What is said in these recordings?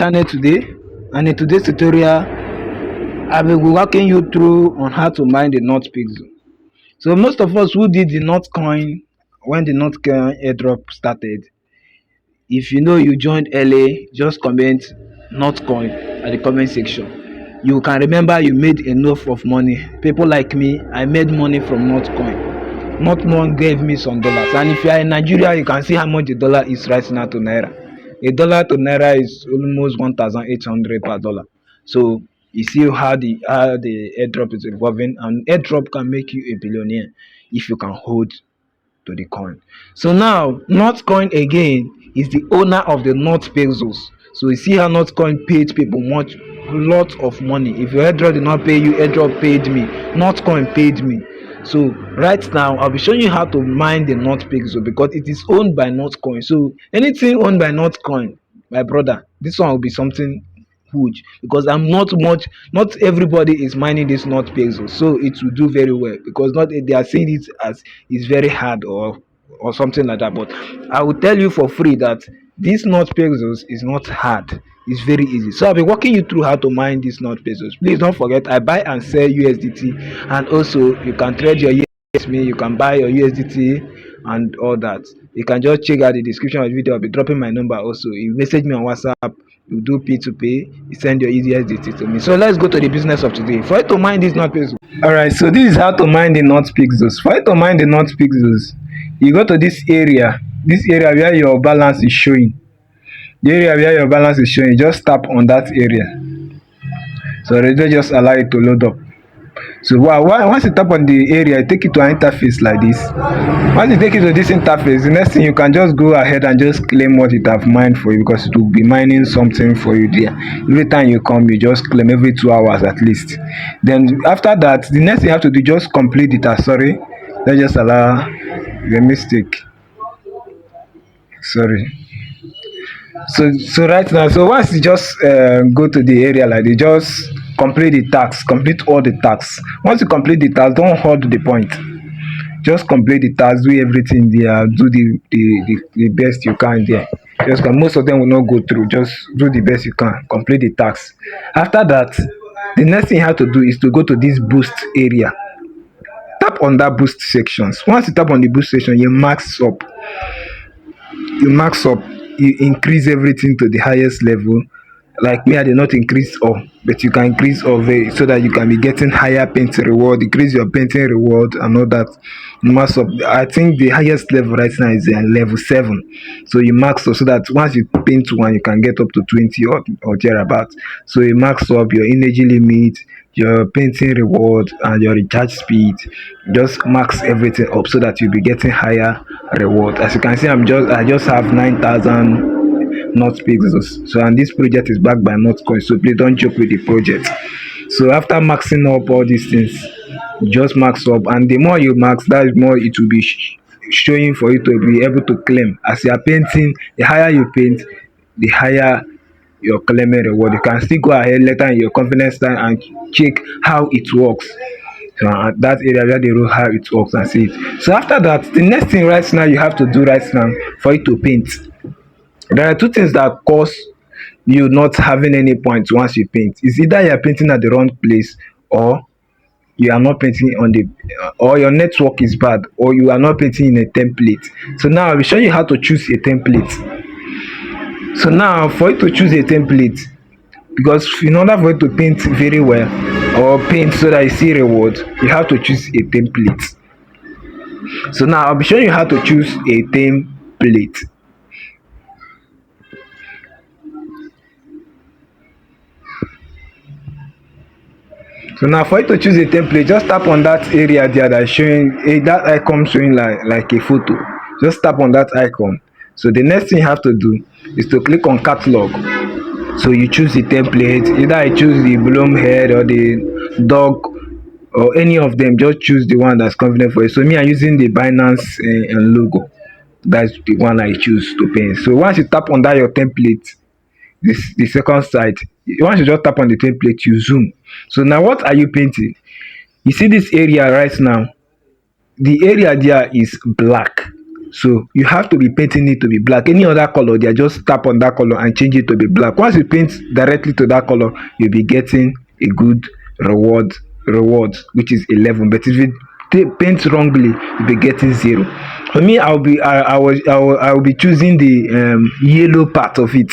channel today, and in today's tutorial I will be walking you through on how to mine the North Pixel. So most of us who did the North coin when the North coin airdrop started, if you know you joined early, just comment North coin at the comment section. You can remember you made enough of money. People like me, I made money from North coin. Not one gave me some dollars, and if you are in Nigeria, you can see how much the dollar is right now to naira. A dollar to naira is almost 1,800 per dollar. So you see how the airdrop is evolving, and airdrop can make you a billionaire if you can hold to the coin. So now North coin again is the owner of the North Pixels. So you see how North coin paid people much lot of money. If your airdrop did not pay you, airdrop paid me. North coin paid me. So right now I'll be showing you how to mine the North Pixel because it is owned by North coin. So anything owned by North coin, my brother, this one will be something huge because not everybody is mining this North Pixel, so it will do very well because not they are seeing it as it's very hard or something like that. But I will tell you for free that this North Pixels is not hard. It's very easy. So I'll be walking you through how to mine these North Pixels. Please don't forget I buy and sell USDT, and also you can trade your USDT. You can buy your USDT and all that. You can just check out the description of the video. I'll be dropping my number also. You message me on WhatsApp, you do P2P, you send your USDT to me. So let's go to the business of today. For you to mine this North Pixels. Alright, so this is how to mine the North Pixels. For you to mine the North Pixels, you go to this area where your balance is showing. The area where your balance is showing, just tap on that area. So already just allow it to load up. So once you tap on the area, it take you to an interface like this. Once you take you to this interface, the next thing you can just go ahead and just claim what it have mined for you because it will be mining something for you there. Every time you come, you just claim every 2 hours at least. Then after that, the next thing you have to do, just complete the task. Sorry, let's just allow the mistake. Sorry. So right now, so once you just go to the area like they just complete the tasks, complete all the tasks. Once you complete the task, don't hold the point, just complete the task, do everything there, do the best you can there. Just most of them will not go through, just do the best you can, complete the tasks. After that, the next thing you have to do is to go to this boost area. Tap on that boost sections. Once you tap on the boost section, you max up, you increase everything to the highest level. Like me, I did not increase all, but you can increase all very so that you can be getting higher painting reward, increase your painting reward and all that. Max up. I think the highest level right now is level 7. So you max up so that once you paint one, you can get up to 20 or thereabout. So you max up your energy limit, your painting reward and your recharge speed. Just max everything up so that you'll be getting higher reward. As you can see, I just have 9,000 North Pixels. So and this project is backed by Notcoin. So please don't joke with the project. So after maxing up all these things, just max up, and the more you max, that is more it will be showing for you to be able to claim. As you are painting, the higher you paint, the higher your claiming reward. You can still go ahead later in your confidence time and check how it works. So that area where they know how it works and see it. So after that, the next thing right now you have to do right now for you to paint. There are two things that cause you not having any points once you paint. It's either you are painting at the wrong place, or you are not painting on the or your network is bad, or you are not painting in a template. So now I will show you how to choose a template. So now for you to choose a template, because in order for you to paint very well or paint so that you see reward, you have to choose a template. So now I'll be showing you how to choose a template. So now for you to choose a template, just tap on that area there that is showing that icon showing like a photo. Just tap on that icon. So the next thing you have to do is to click on catalog. So you choose the template, either I choose the bloom head or the dog or any of them. Just choose the one that's convenient for you. So me, I'm using the Binance logo. That's the one I choose to paint. So once you tap on that your template, the second side, once you just tap on the template, you zoom. So now what are you painting? You see this area right now, the area there is black. So you have to be painting it to be black. Any other color, they are just tap on that color and change it to be black. Once you paint directly to that color, you'll be getting a good reward, which is 11. But if you paint wrongly, you'll be getting 0. For me, I will be choosing the yellow part of it.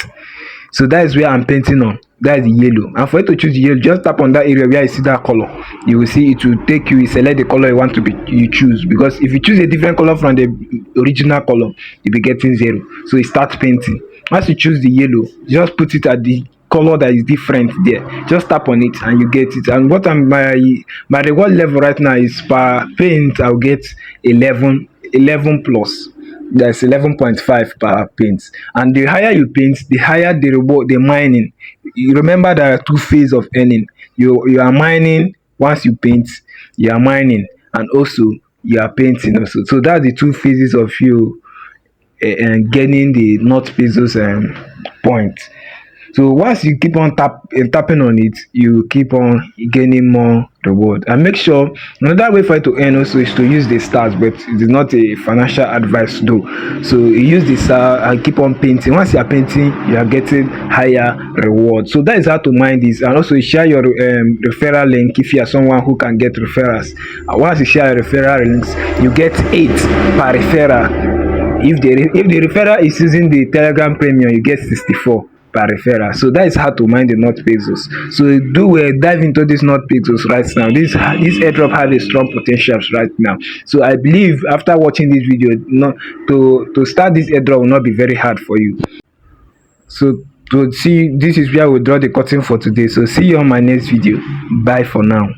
So that is where I'm painting on. That is the yellow. And for you to choose the yellow, just tap on that area where you see that color. You will see it will take you, select the color you want to be you choose. Because if you choose a different color from the original color, you'll be getting 0. So you start painting. Once you choose the yellow, just put it at the color that is different there. Just tap on it and you get it. And what I'm my reward level right now is per paint I'll get 11 plus. That's 11.5 per paint. And the higher you paint, the higher the reward, the mining. You remember there are two phases of earning. You are mining once you paint, you are mining, and also you are painting also. So that's the two phases of you gaining the not pesos point. So once you keep on tapping on it, you keep on gaining more reward. And make sure another way for you to earn also is to use the stars, but it is not a financial advice though. So you use the star and keep on painting. Once you are painting, you are getting higher reward. So that is how to mind this. And also share your referral link if you are someone who can get referrals. And once you share your referral links, you get 8 per referral. If the referral is using the Telegram Premium, you get 64 per referral. So that is how to mine the not pixels. So do dive into this not pixels right now. This airdrop has a strong potentials right now. So I believe after watching this video, not to start this airdrop will not be very hard for you. So to see, this is where we draw the curtain for today. So see you on my next video. Bye for now.